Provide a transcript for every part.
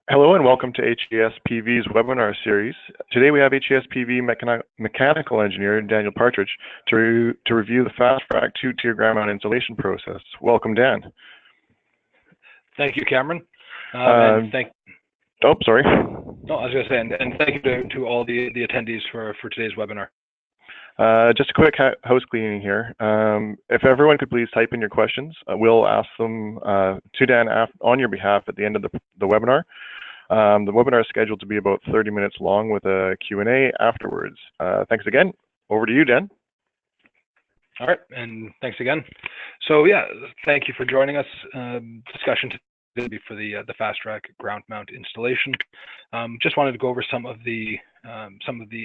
Hello and welcome to HESPV's webinar series. Today we have HESPV mechanical engineer Daniel Partridge to review the fast-track two-tier ground mount installation process. Welcome, Dan. Thank you, Cameron. Sorry. No, I was going to say, and thank you to all the attendees for today's webinar. Just a quick house cleaning here. If everyone could please type in your questions, we'll ask them to Dan on your behalf at the end of the webinar. The webinar is scheduled to be about 30 minutes long with a Q&A afterwards. Thanks again. Over to you, Dan. All right, and thanks again. So yeah, thank you for joining us. Discussion today for the fast track ground mount installation. Just wanted to go over some of the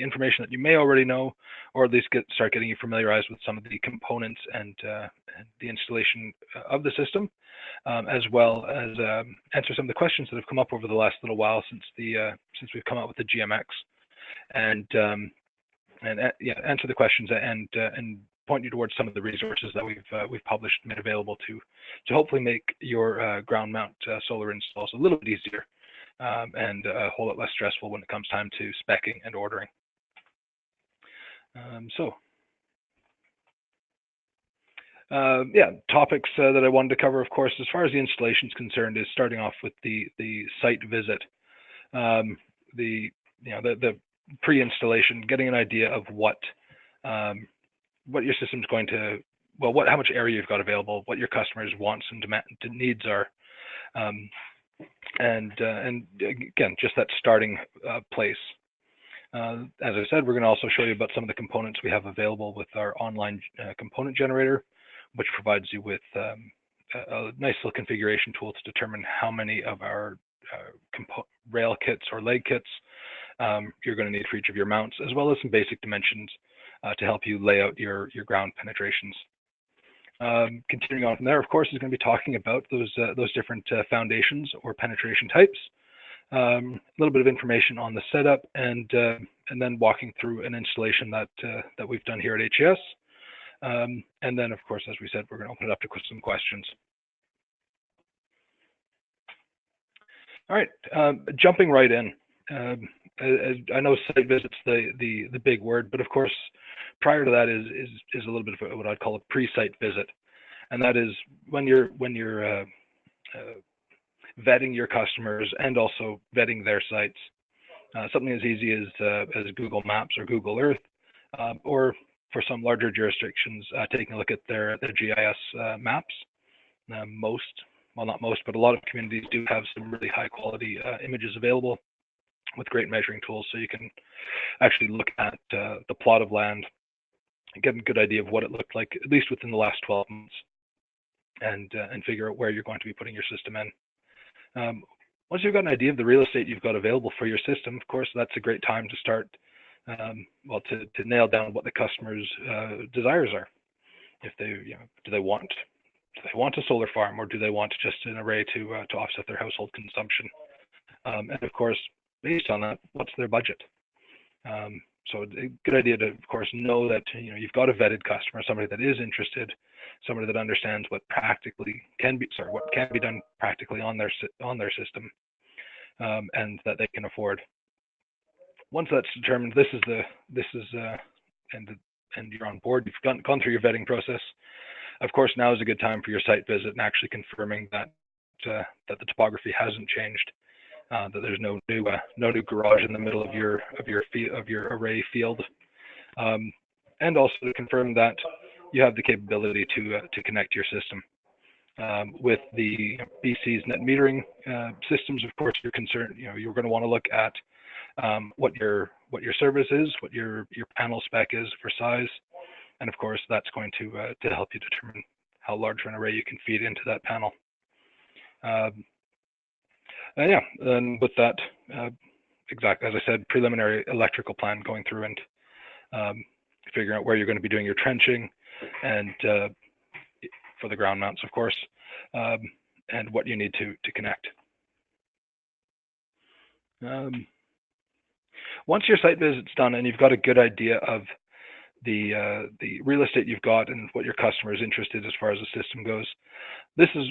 information that you may already know, or at least start getting you familiarized with some of the components and the installation of the system, as well as answer some of the questions that have come up over the last little while since we've come out with the GMX, and answer the questions and point you towards some of the resources that we've published and made available to hopefully make your ground mount solar installs a little bit easier and a whole lot less stressful when it comes time to speccing and ordering. Topics that I wanted to cover, of course, as far as the installation is concerned, is starting off with the site visit, the pre-installation, getting an idea of what your system's going to, how much area you've got available, what your customers' wants and needs are, and again, just that starting place. As I said, we're going to also show you about some of the components we have available with our online component generator, which provides you with a nice little configuration tool to determine how many of our rail kits or leg kits you're going to need for each of your mounts, as well as some basic dimensions to help you lay out your ground penetrations. Continuing on from there, of course, is going to be talking about those different foundations or penetration types, a little bit of information on the setup, and then walking through an installation that we've done here at HES. And then, of course, as we said, we're going to open it up to some questions. All right, jumping right in. I know site visit's the big word, but of course, prior to that is a little bit of what I'd call a pre-site visit, and that is when you're vetting your customers and also vetting their sites. Something as easy as Google Maps or Google Earth, or for some larger jurisdictions, taking a look at their GIS maps. Not most, but a lot of communities do have some really high quality images available with great measuring tools, so you can actually look at the plot of land and get a good idea of what it looked like, at least within the last 12 months, and figure out where you're going to be putting your system in. Once you've got an idea of the real estate you've got available for your system, of course, that's a great time to start, to nail down what the customer's desires are. If they, do they want a solar farm, or do they want just an array to offset their household consumption? And of course, based on that, what's their budget? So a good idea to, of course, know that you've got a vetted customer, somebody that is interested, somebody that understands what can be done practically on their system, and that they can afford. Once that's determined, and you're on board, you've gone through your vetting process. Of course, now is a good time for your site visit and actually confirming that the topography hasn't changed. That there's no new garage in the middle of your array field, and also to confirm that you have the capability to connect your system. With the BC's net metering systems, of course, you're concerned. You're going to want to look at what your service is, what your panel spec is for size, and of course that's going to help you determine how large an array you can feed into that panel. And with that, exactly as I said, preliminary electrical plan, going through and figuring out where you're going to be doing your trenching, and for the ground mounts, of course, and what you need to connect. Once your site visit's done and you've got a good idea of the real estate you've got and what your customer is interested as far as the system goes, this is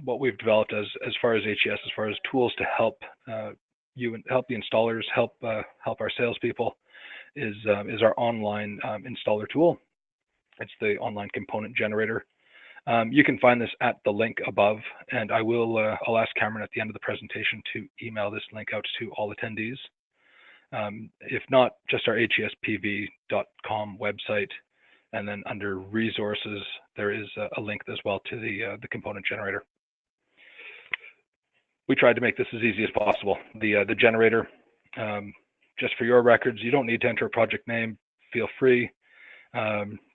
what we've developed as far as HES, as far as tools to help help the installers, help our salespeople, is our online installer tool. It's the online component generator. You can find this at the link above, and I'll ask Cameron at the end of the presentation to email this link out to all attendees. If not, just our hespv.com website, and then under resources, there is a link as well to the component generator. We tried to make this as easy as possible. The generator, just for your records, you don't need to enter a project name. Feel free,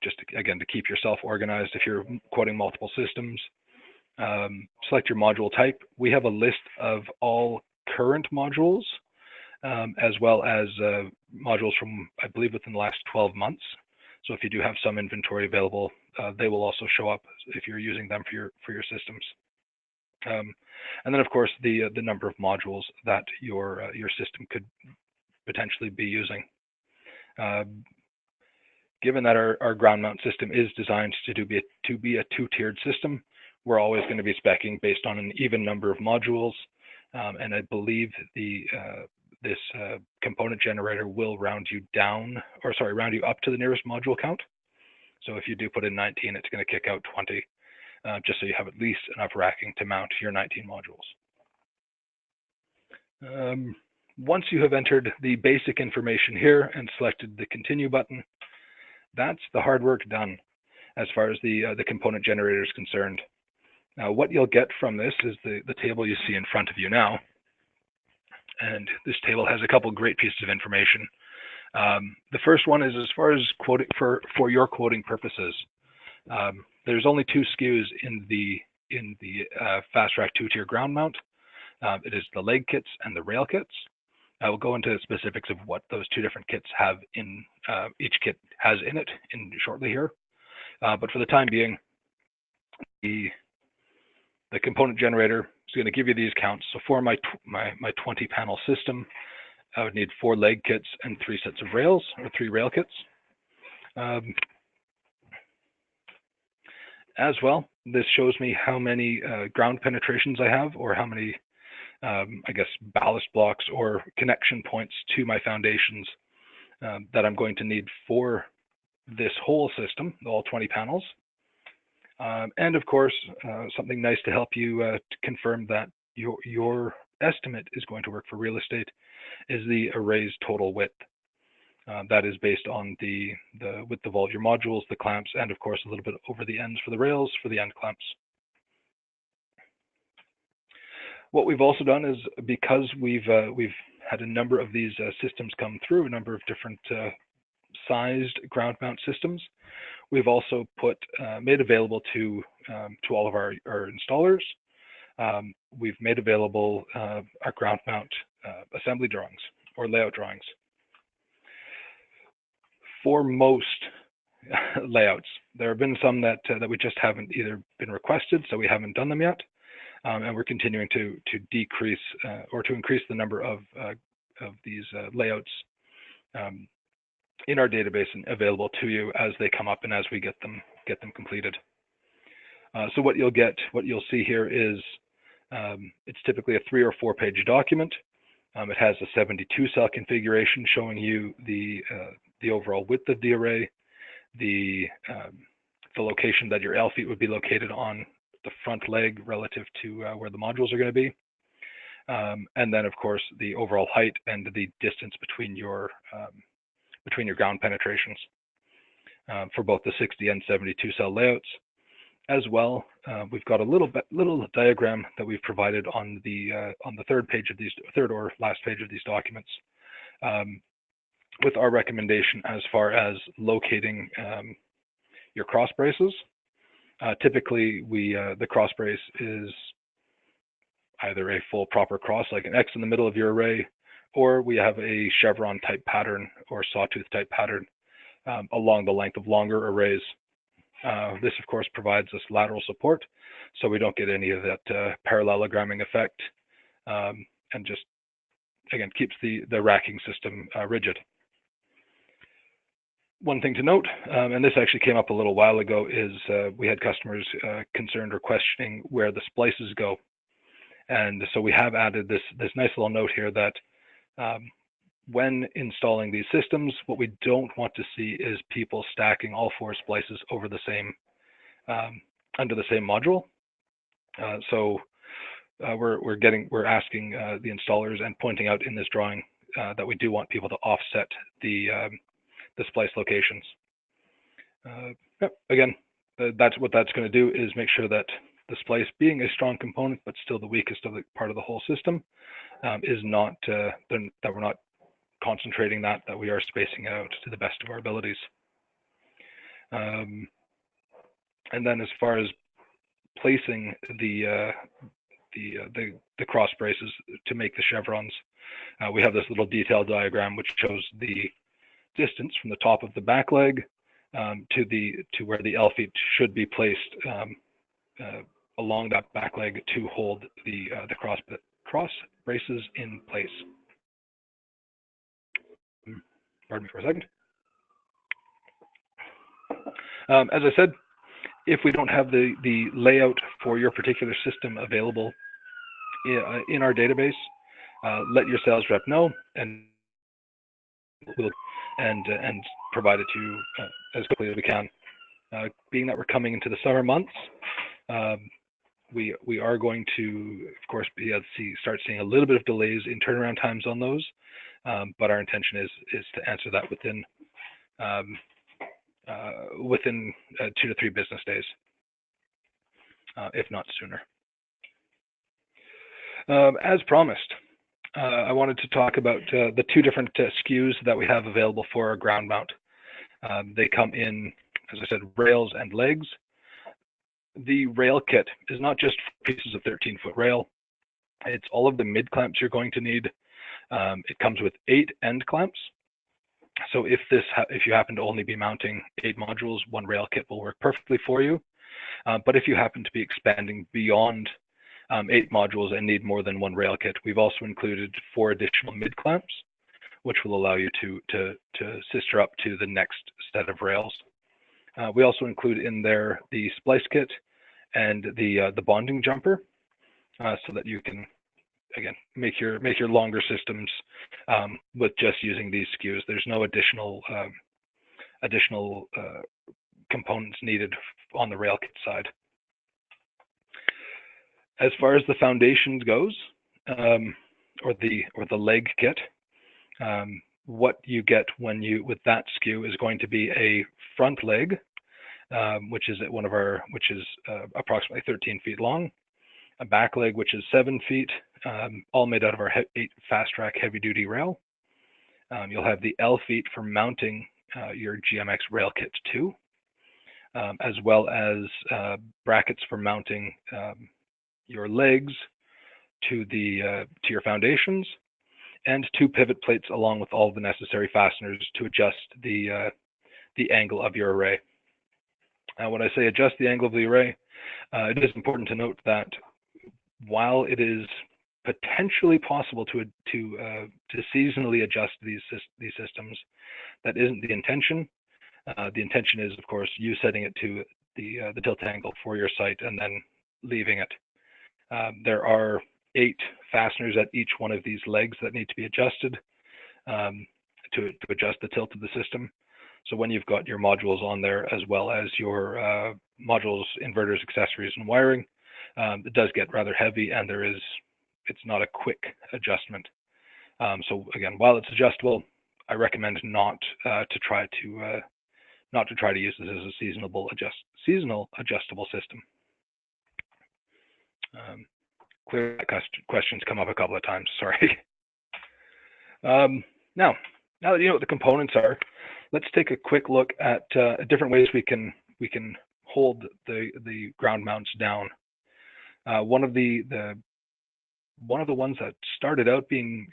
just again to keep yourself organized if you're quoting multiple systems. Select your module type. We have a list of all current modules, as well as modules from, I believe, within the last 12 months. So if you do have some inventory available, they will also show up if you're using them for your systems. And then, of course, the number of modules that your system could potentially be using. Given that our ground mount system is designed to be a two-tiered system, we're always going to be speccing based on an even number of modules, and I believe this component generator will round you up to the nearest module count. So if you do put in 19, it's going to kick out 20, just so you have at least enough racking to mount your 19 modules. Once you have entered the basic information here and selected the continue button, that's the hard work done as far as the component generator is concerned. Now, what you'll get from this is the table you see in front of you now. And this table has a couple great pieces of information. The first one is as far as quoting for your quoting purposes. There's only 2 SKUs in the Fast Rack 2-tier ground mount. It is the leg kits and the rail kits. I will go into specifics of what those 2 different kits have in each kit has in it shortly here. But for the time being, the component generator is going to give you these counts. So for my 20 panel system, I would need 4 leg kits and 3 sets of rails, or 3 rail kits. As well, this shows me how many ground penetrations I have, or how many, I guess, ballast blocks or connection points to my foundations that I'm going to need for this whole system, all 20 panels. And of course, something nice to help you to confirm that your estimate is going to work for real estate is the array's total width. That is based on the width of all of your modules, the clamps, and of course a little bit over the ends for the rails for the end clamps. What we've also done is, because we've had a number of these systems come through, a number of different sized ground mount systems, we've also made available to all of our installers. We've made available our ground mount assembly drawings or layout drawings. For most layouts, there have been some that we just haven't either been requested, so we haven't done them yet, and we're continuing to decrease or to increase the number of these layouts in our database and available to you as they come up and as we get them completed. So what you'll see here is it's typically a 3 or 4 page document. It has a 72 cell configuration showing you the overall width of the array, the location that your L feet would be located on the front leg relative to where the modules are going to be, and then of course the overall height and the distance between your ground penetrations for both the 60 and 72 cell layouts. As well, we've got a little diagram that we've provided on the third or last page of these documents, with our recommendation as far as locating your cross braces. Typically, the cross brace is either a full proper cross, like an X in the middle of your array, or we have a chevron type pattern or sawtooth type pattern along the length of longer arrays. This, of course, provides us lateral support, so we don't get any of that parallelogramming effect, and just, again, keeps the racking system rigid. One thing to note, and this actually came up a little while ago, is we had customers concerned or questioning where the splices go. And so we have added this nice little note here that when installing these systems, what we don't want to see is people stacking all 4 splices over the same, under the same module. We're asking the installers and pointing out in this drawing that we do want people to offset the splice locations. Again, that's what that's going to do, is make sure that the splice, being a strong component but still the weakest of the part of the whole system, is not that we're not concentrating that we are spacing out to the best of our abilities. And then as far as placing the cross braces to make the chevrons, we have this little detail diagram which shows the distance from the top of the back leg to where the L feet should be placed along that back leg to hold the cross braces in place. Pardon me for a second. As I said, if we don't have the layout for your particular system available in our database, let your sales rep know, and we'll provide it to you as quickly as we can. Being that we're coming into the summer months, we are going to, of course, start seeing a little bit of delays in turnaround times on those, but our intention is to answer that within 2 to 3 business days, if not sooner. As promised, I wanted to talk about the 2 different SKUs that we have available for our ground mount. They come in, as I said, rails and legs. The rail kit is not just pieces of 13-foot rail. It's all of the mid clamps you're going to need. It comes with 8 end clamps. So if you happen to only be mounting 8 modules, 1 rail kit will work perfectly for you. But if you happen to be expanding beyond 8 modules and need more than 1 rail kit, we've also included 4 additional mid clamps, which will allow you to sister up to the next set of rails. We also include in there the splice kit and the bonding jumper, so that you can, again, make your longer systems with just using these SKUs. There's no additional components needed on the rail kit side. As far as the foundations goes, or the leg kit, what you get with that SKU is going to be a front leg, which is approximately 13 feet long, a back leg which is 7 feet, all made out of our 8 fast track heavy duty rail. You'll have the L feet for mounting your GMX rail kit to, as well as brackets for mounting your legs to your foundations, and 2 pivot plates along with all the necessary fasteners to adjust the angle of your array. When I say adjust the angle of the array, it is important to note that while it is potentially possible to seasonally adjust these systems, that isn't the intention. The intention is, of course, you setting it to the tilt angle for your site and then leaving it. There are 8 fasteners at each one of these legs that need to be adjusted to adjust the tilt of the system. So when you've got your modules on there, as well as your modules, inverters, accessories, and wiring, it does get rather heavy, and it's not a quick adjustment. So again, while it's adjustable, I recommend not to try to use this as a seasonal adjustable system. Clearly, that question's come up a couple of times. Sorry. Now that you know what the components are, let's take a quick look at different ways we can hold the ground mounts down. One of the ones that started out being,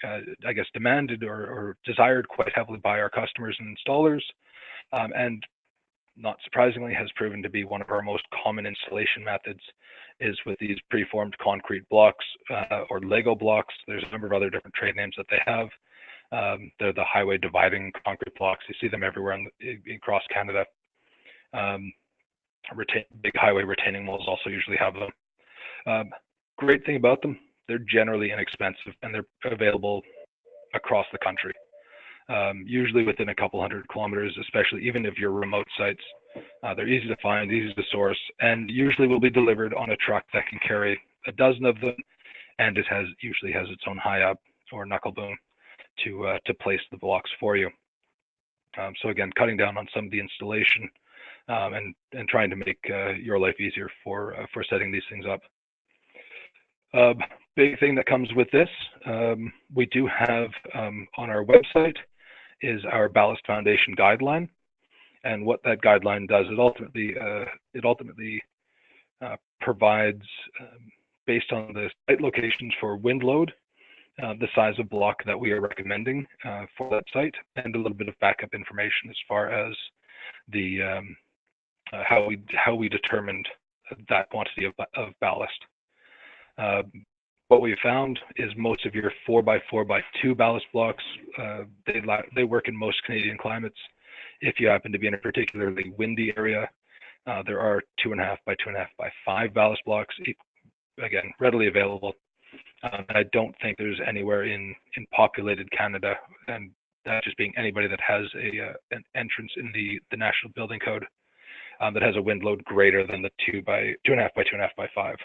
I guess, demanded or desired quite heavily by our customers and installers, and not surprisingly has proven to be one of our most common installation methods, is with these preformed concrete blocks or Lego blocks. There's a number of other different trade names that they have. They're the highway dividing concrete blocks. You see them everywhere across Canada. Big highway retaining walls also usually have them. Great thing about them, they're generally inexpensive and they're available across the country. Usually within a couple 100 kilometers, especially even if you're remote sites. They're easy to find, easy to source, and usually will be delivered on a truck that can carry a dozen of them, and it usually has its own high-up or knuckle boom to place the blocks for you. So again, cutting down on some of the installation and trying to make your life easier for setting these things up. Big thing that comes with this, we do have on our website is our Ballast Foundation guideline, and what that guideline does, it ultimately provides, based on the site locations for wind load, the size of block that we are recommending for that site, and a little bit of backup information as far as the how we determined that quantity of ballast. What we found is most of your 4x4x2 ballast blocks, they work in most Canadian climates. If you happen to be in a particularly windy area, there are 2.5x2.5x5 ballast blocks, again, readily available. And I don't think there's anywhere in populated Canada, and that just being anybody that has an entrance in the National Building Code, that has a wind load greater than the 2.5x2.5x5.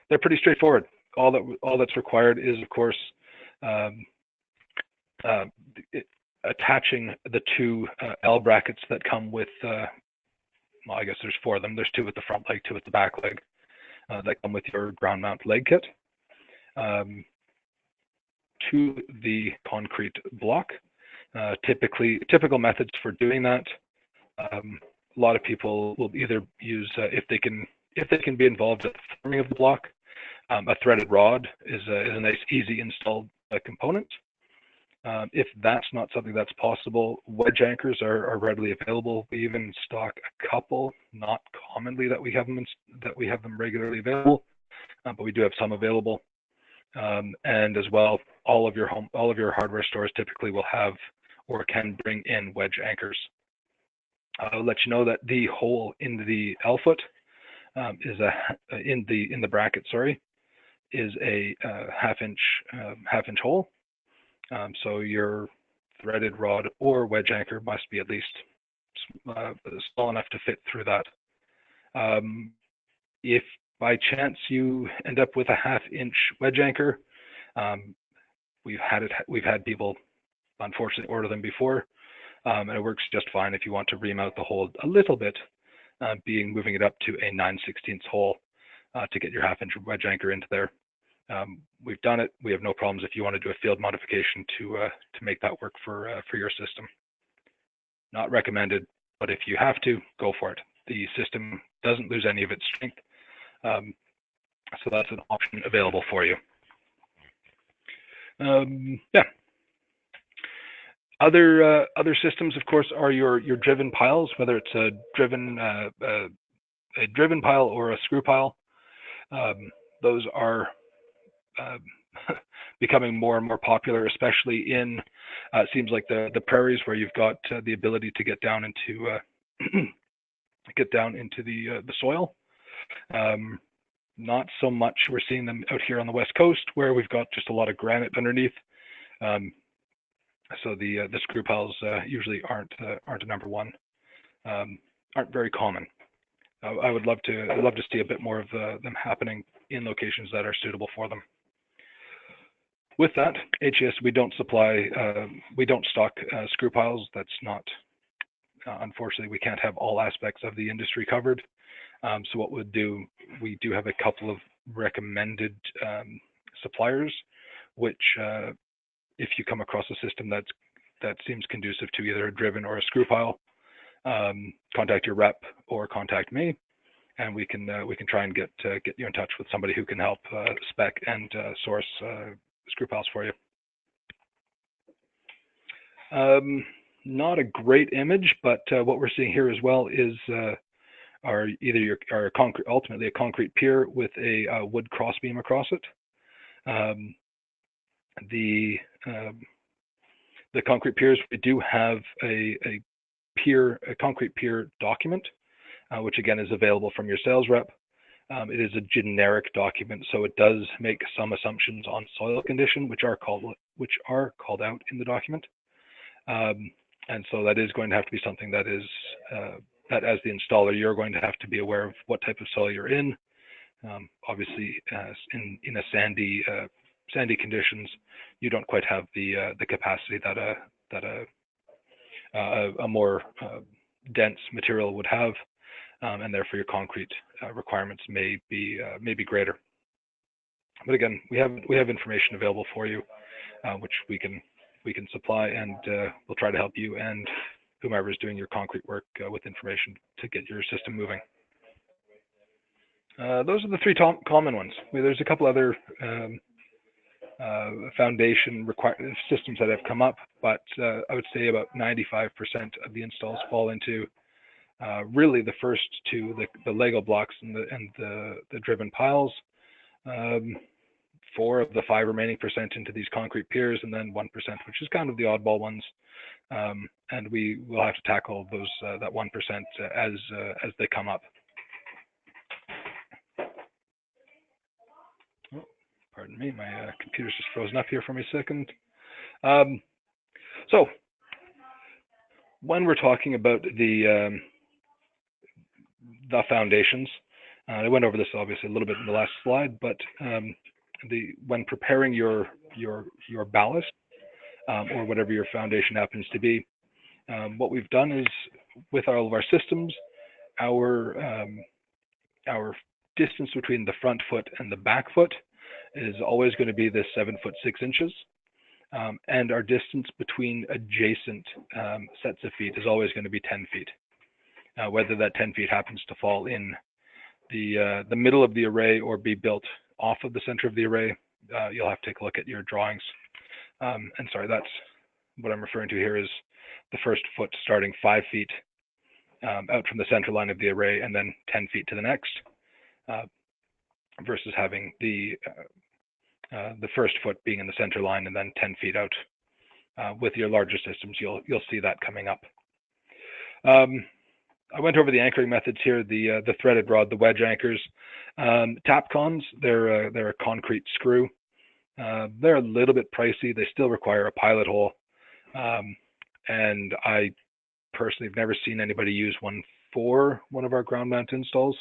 They're pretty straightforward. All that's required is, of course, attaching the two L brackets that come with, well, I guess there's 4 of them. There's 2 at the front leg, 2 at the back leg, that come with your ground mount leg kit, to the concrete block. Typical methods for doing that. A lot of people will either use, if they can be involved at the forming of the block, a threaded rod is a nice, easy installed component. If that's not something that's possible, wedge anchors are readily available. We even stock a couple, not commonly that we have them regularly available, but we do have some available. And as well, all of your hardware stores typically will have or can bring in wedge anchors. I'll let you know that the hole in the L foot is in the bracket, sorry, is a half-inch hole. So your threaded rod or wedge anchor must be at least small enough to fit through that. If by chance you end up with a half-inch wedge anchor, we've had people unfortunately order them before, and it works just fine if you want to remount the hole a little bit, moving it up to a 9/16 hole to get your half-inch wedge anchor into there. We've done it. We have no problems if you want to do a field modification to make that work for your system. Not recommended, but if you have to, go for it. The system doesn't lose any of its strength, so that's an option available for you. Yeah. Other systems, of course, are your driven piles, whether it's a driven pile or a screw pile. Those are becoming more and more popular, especially in it seems like the prairies where you've got the ability to get down into the soil. Not so much we're seeing them out here on the West Coast where we've got just a lot of granite underneath. So the screw piles usually aren't a number one, aren't very common. I'd love to see a bit more of them happening in locations that are suitable for them. With that, HES, we don't stock screw piles. That's not, unfortunately, we can't have all aspects of the industry covered. So what we'll do, we do have a couple of recommended suppliers, which if you come across a system that seems conducive to either a driven or a screw pile, contact your rep or contact me, and we can try and get you in touch with somebody who can help spec and source screw piles for you. Not a great image, but what we're seeing here as well is ultimately a concrete pier with a wood crossbeam across it. the concrete piers, we do have a concrete pier document, which again is available from your sales rep. It is a generic document, so it does make some assumptions on soil condition, which are called out in the document. And so that is going to have to be something that is that as the installer, you're going to have to be aware of what type of soil you're in. Obviously, in a sandy conditions, you don't quite have the capacity that a more dense material would have, and therefore your concrete requirements may be greater. But again, we have information available for you, which we can supply, and we'll try to help you and whomever is doing your concrete work with information to get your system moving. Those are the three common ones. There's a couple other foundation systems that have come up, but I would say about 95% of the installs fall into really the first two, the Lego blocks and the driven piles. 4 of the 5 remaining percent into these concrete piers, and then 1%, which is kind of the oddball ones. And we will have to tackle those that 1% as they come up. Oh, pardon me, my computer's just frozen up here for me a second. So when we're talking about the foundations, I went over this obviously a little bit in the last slide, but when preparing your ballast or whatever your foundation happens to be, what we've done is with all of our systems, our distance between the front foot and the back foot is always going to be this 7 foot 6 inches, and our distance between adjacent sets of feet is always going to be 10 feet. Whether that 10 feet happens to fall in the middle of the array or be built off of the center of the array, you'll have to take a look at your drawings. And sorry, that's what I'm referring to here is the first foot starting 5 feet out from the center line of the array and then 10 feet to the next, versus having the first foot being in the center line and then 10 feet out. With your larger systems, you'll see that coming up. I went over the anchoring methods here, the threaded rod, the wedge anchors. Tapcons, they're a concrete screw. They're a little bit pricey. They still require a pilot hole. And I personally have never seen anybody use one for one of our ground mount installs.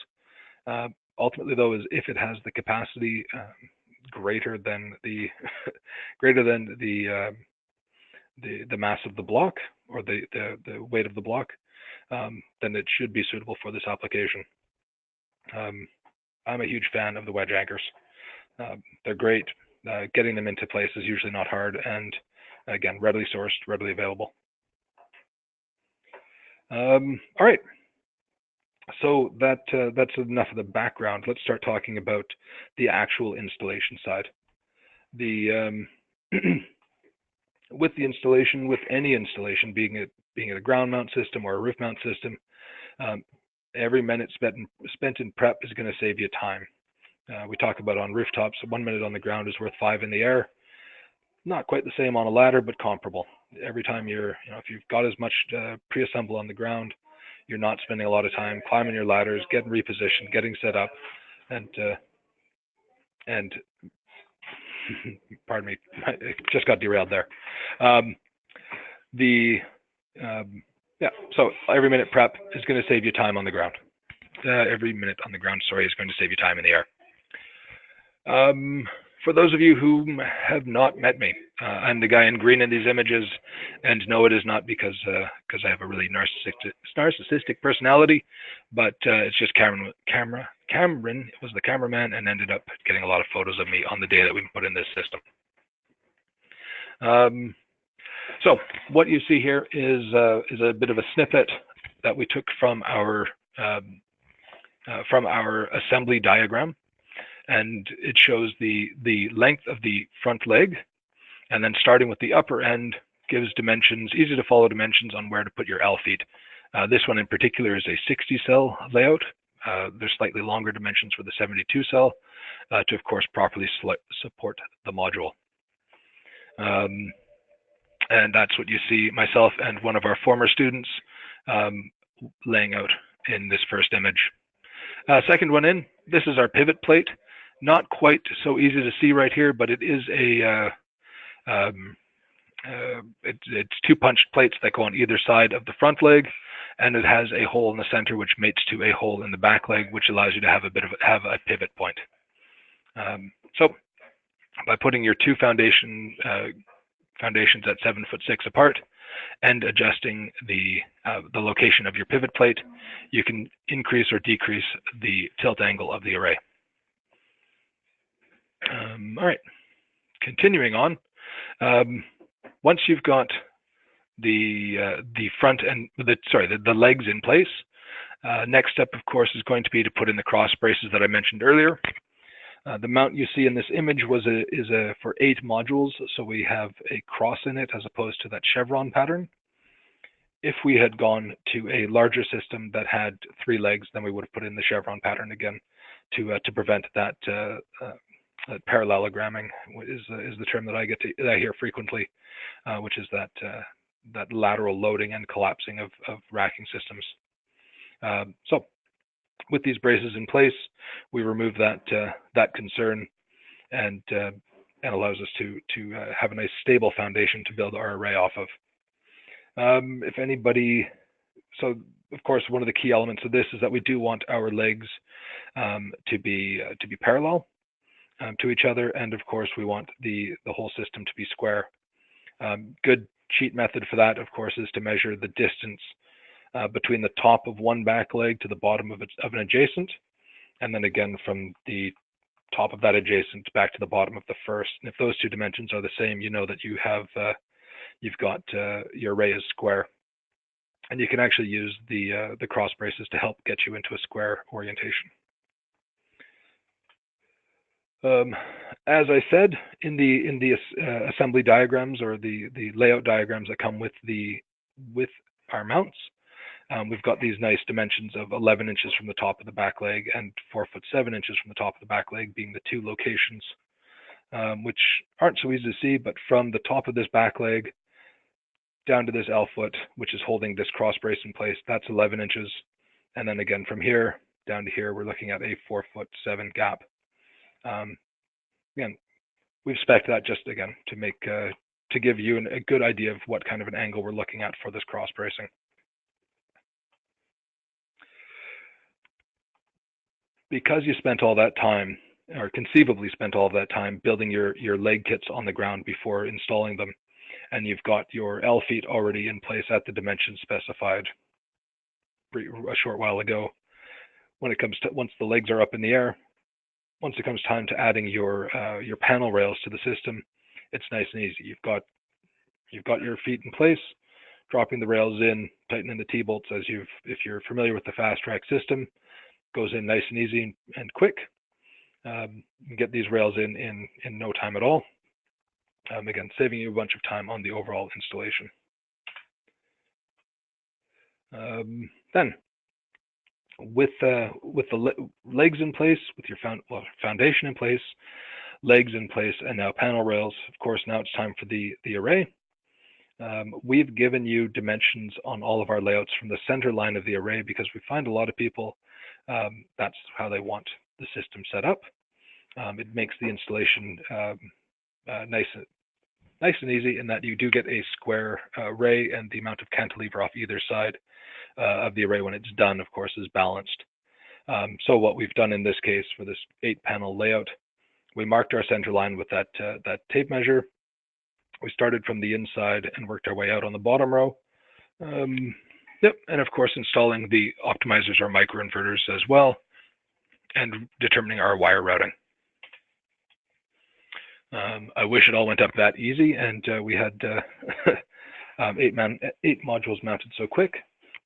Ultimately, though, is if it has the capacity greater than the mass of the block or the weight of the block, then it should be suitable for this application. I'm a huge fan of the wedge anchors. They're great. Getting them into place is usually not hard, and again, readily sourced, readily available. All right. So that's enough of the background. Let's start talking about the actual installation side. With the installation, with any installation, being it a ground mount system or a roof mount system, every minute spent in prep is going to save you time. We talk about on rooftops, 1 minute on the ground is worth 5 in the air. Not quite the same on a ladder, but comparable. Every time if you've got as much pre-assemble on the ground, you're not spending a lot of time climbing your ladders, getting repositioned, getting set up, and pardon me, I just got derailed there. So every minute prep is going to save you time on the ground. Every minute on the ground, is going to save you time in the air. For those of you who have not met me, I'm the guy in green in these images, and no, it is not because I have a really narcissistic personality, but it's just Cameron was the cameraman and ended up getting a lot of photos of me on the day that we put in this system. So what you see here is a bit of a snippet that we took from our assembly diagram, and it shows the length of the front leg, and then starting with the upper end gives dimensions, easy to follow dimensions on where to put your L feet. This one in particular is a 60 cell layout. There's slightly longer dimensions for the 72 cell to, of course, properly support the module. And that's what you see myself and one of our former students laying out in this first image. Second one in, this is our pivot plate. Not quite so easy to see right here, but it is it's two punched plates that go on either side of the front leg, and it has a hole in the center which mates to a hole in the back leg, which allows you to have a pivot point. So by putting your two foundations at 7'6" apart and adjusting the location of your pivot plate, you can increase or decrease the tilt angle of the array. All right, continuing on. Once you've got the front and the legs in place, next step, of course, is going to be to put in the cross braces that I mentioned earlier. The mount you see in this image is for 8 modules, so we have a cross in it as opposed to that chevron pattern. If we had gone to a larger system that had 3 legs, then we would have put in the chevron pattern again to prevent that parallelogramming is the term that I hear frequently, which is that lateral loading and collapsing of racking systems. So with these braces in place, we remove that concern and allows us to have a nice stable foundation to build our array off of. If anybody, so of course one of the key elements of this is that we do want our legs to be parallel to each other, and of course we want the whole system to be square. Good cheat method for that, of course, is to measure the distance between the top of one back leg to the bottom of an adjacent, and then again from the top of that adjacent back to the bottom of the first. And if those two dimensions are the same, you know that you've got your array is square, and you can actually use the cross braces to help get you into a square orientation. As I said, in the assembly diagrams or the layout diagrams that come with our mounts, we've got these nice dimensions of 11 inches from the top of the back leg and 4'7" from the top of the back leg being the 2 locations, which aren't so easy to see, but from the top of this back leg down to this L foot, which is holding this cross brace in place, that's 11 inches. And then again, from here down to here, we're looking at a 4'7" gap. Again, we've spec'd that just again to give you a good idea of what kind of an angle we're looking at for this cross bracing. Because you spent all that time, or conceivably spent all that time building your leg kits on the ground before installing them, and you've got your L feet already in place at the dimensions specified a short while ago, once the legs are up in the air, once it comes time to adding your panel rails to the system, it's nice and easy. You've got your feet in place, dropping the rails in, tightening the T-bolts if you're familiar with the fast track system, goes in nice and easy and quick. You can get these rails in no time at all. Again, saving you a bunch of time on the overall installation. Then, with the legs in place, with your foundation in place, legs in place, and now panel rails, of course, now it's time for the array. We've given you dimensions on all of our layouts from the center line of the array because we find a lot of people, that's how they want the system set up. It makes the installation nice and easy in that you do get a square array, and the amount of cantilever off either side of the array when it's done, of course, is balanced. So what we've done in this case for this 8-panel layout, we marked our center line with that tape measure. We started from the inside and worked our way out on the bottom row. Yep, and of course installing the optimizers or microinverters as well, and determining our wire routing. I wish it all went up that easy and we had 8 modules mounted so quick,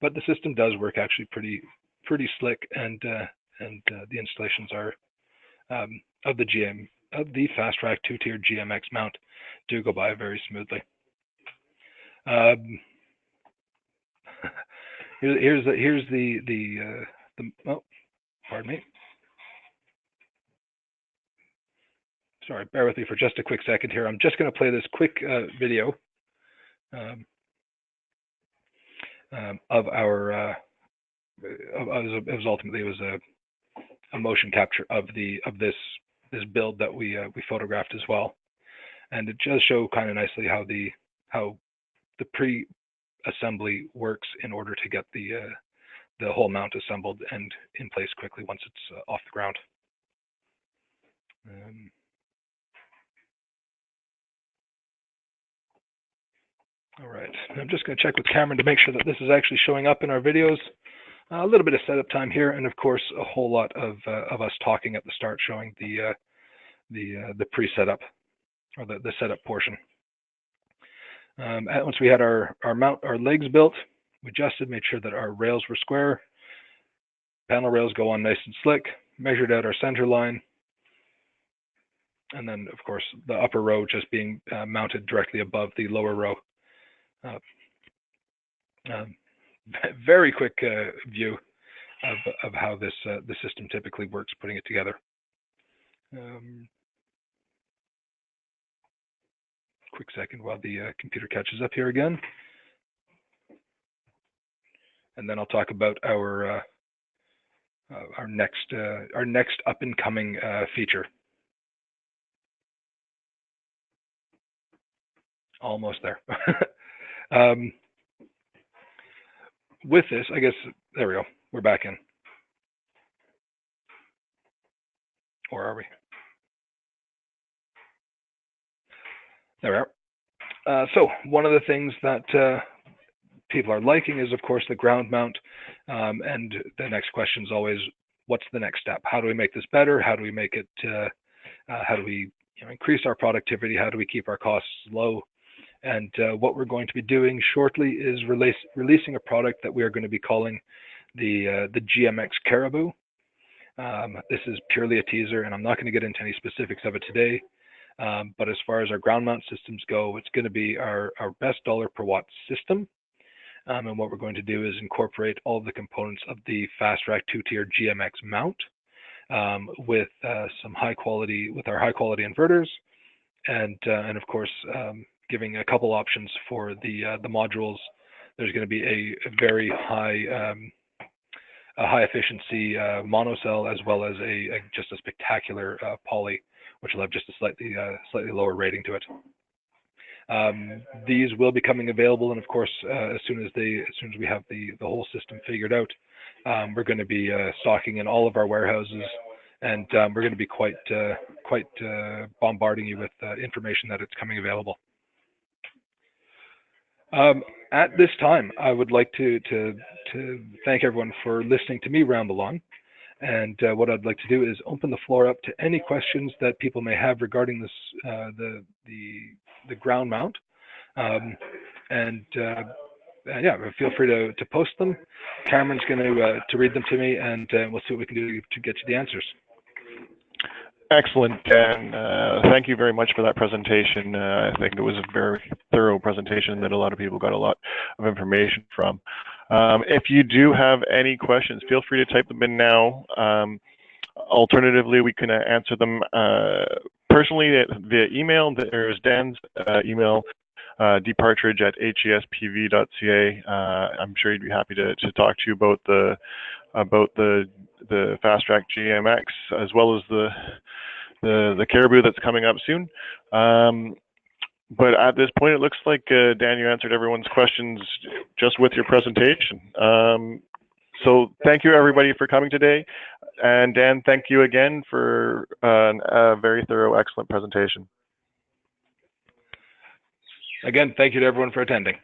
but the system does work actually pretty slick, and the installations are of the fast track 2-tier GMX mount do go by very smoothly. Here's the oh, pardon me. sorry, bear with me for just a quick second here. I'm just going to play this quick video of our. It was ultimately a motion capture of this build that we photographed as well, and it does show kind of nicely how the pre-assembly works in order to get the whole mount assembled and in place quickly once it's off the ground. All right, I'm just going to check with Cameron to make sure that this is actually showing up in our videos. A little bit of setup time here, and of course a whole lot of us talking at the start, showing the pre-setup or the setup portion. Once we had our legs built, we adjusted, made sure that our rails were square, panel rails go on nice and slick, measured out our center line, and then of course the upper row just being mounted directly above the lower row. Very quick view of how the system typically works, putting it together. Quick second while the computer catches up here again, and then I'll talk about our next up and coming feature. Almost there. With this, I guess, there we go. We're back in. Or are we? There we are. So one of the things that people are liking is, of course, the ground mount. And the next question is always, what's the next step? How do we make this better? How do we make it? How do we increase our productivity? How do we keep our costs low? And what we're going to be doing shortly is releasing a product that we are going to be calling the GMX Caribou. This is purely a teaser, and I'm not going to get into any specifics of it today. But as far as our ground mount systems go, it's going to be our best dollar per watt system. And what we're going to do is incorporate all of the components of the Fast Rack 2-tier GMX mount with some high quality inverters, and of course giving a couple options for the modules. There's going to be a very high efficiency monocell, as well as just a spectacular poly, which will have just a slightly lower rating to it. These will be coming available, and of course, as soon as we have the whole system figured out, we're going to be stocking in all of our warehouses, and we're going to be quite bombarding you with information that it's coming available. At this time, I would like to thank everyone for listening to me ramble on. And what I'd like to do is open the floor up to any questions that people may have regarding this, the ground mount. Yeah, feel free to post them. Cameron's going to read them to me, and we'll see what we can do to get you the answers. Excellent, Dan. Thank you very much for that presentation. I think it was a very thorough presentation that a lot of people got a lot of information from. If you do have any questions, feel free to type them in now. Alternatively, we can answer them personally via email. There's Dan's email, dpartridge@hespv.ca. I'm sure he'd be happy to talk to you about the Fast Rack GMX, as well as the Caribou that's coming up soon. But at this point, it looks like, Dan, you answered everyone's questions just with your presentation. So thank you, everybody, for coming today. And Dan, thank you again for a very thorough, excellent presentation. Again, thank you to everyone for attending.